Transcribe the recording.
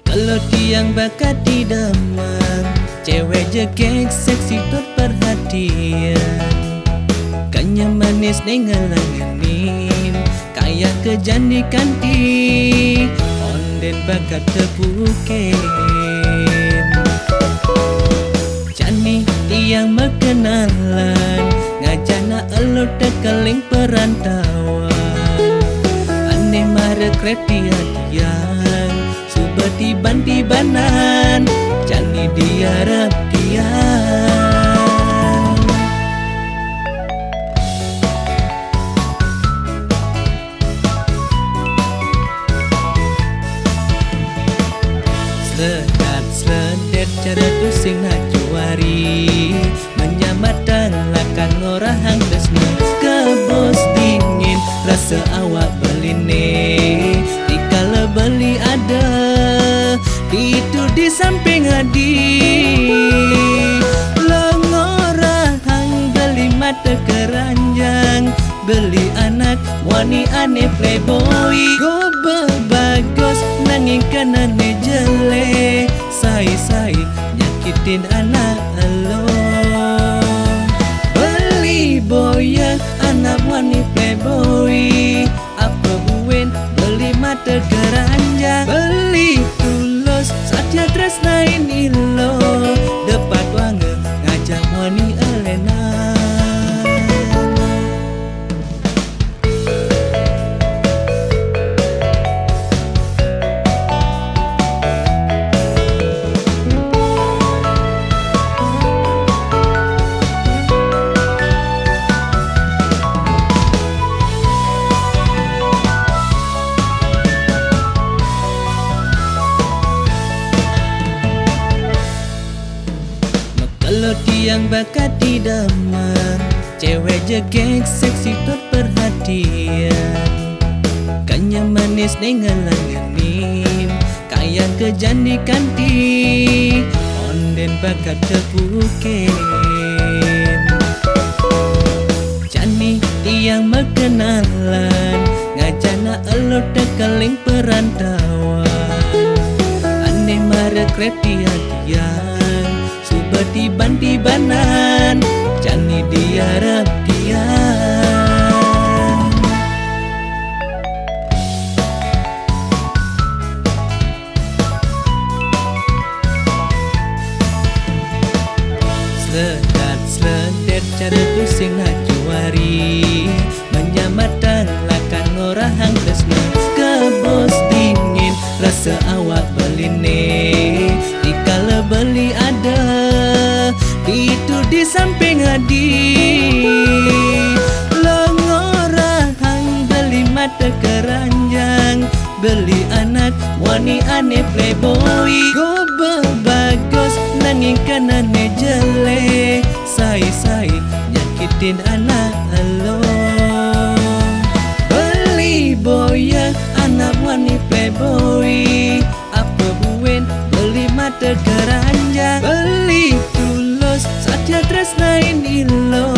Kalau tiang bakat di demam, cewek jegek seksi tot perhatian. Kanya manis nengelanganin, kayak kejan di kantin, onden bakat terbuken. Jani tiang berkenalan, ngajana elo tekeling perantauan. Aneh mare kreti hadian, subati banti-banan, jani diharap tiang. Seledat seledet cara tusing nak juari, menyamatan lakan ngorahang desna. Kebos dingin rasa awak beline, dikala beli ada itu di samping hadi. Longorahang beli mata keranjang, beli anak wani ane playboy. Go bagus nanging kanane jele, sai nyakitin anak elo. Beli boya anak wani playboy, apa buen beli mata keranjang. Beli tulus satya tresnain ilo, depat wange ngajak wani elena. Kalau tiang bakat di demam, cewek jegek seksi tot perhatian. Kanya manis nengelanganin, kayak kejan di kantin, onden bakat terbuken. Jani tiang berkenalan, ngajana elo tekeling perantauan. Aneh mare kreti hadian, subati banti-banan, jani diharap tiang. Seledat seledet cara tusing nak juari, menyamatan lakan ngorahang desna. Kebos dingin rasa awak beline, dikala beli ada itu di samping hadi. Longorahang beli mata keranjang, beli anak wani ane playboy. Go bagus nanging kanane jele, sai nyakitin anak elo. Beli boya anak wani playboy, apa buen beli mata keranjang. Beli tulus satya tresnain ilo,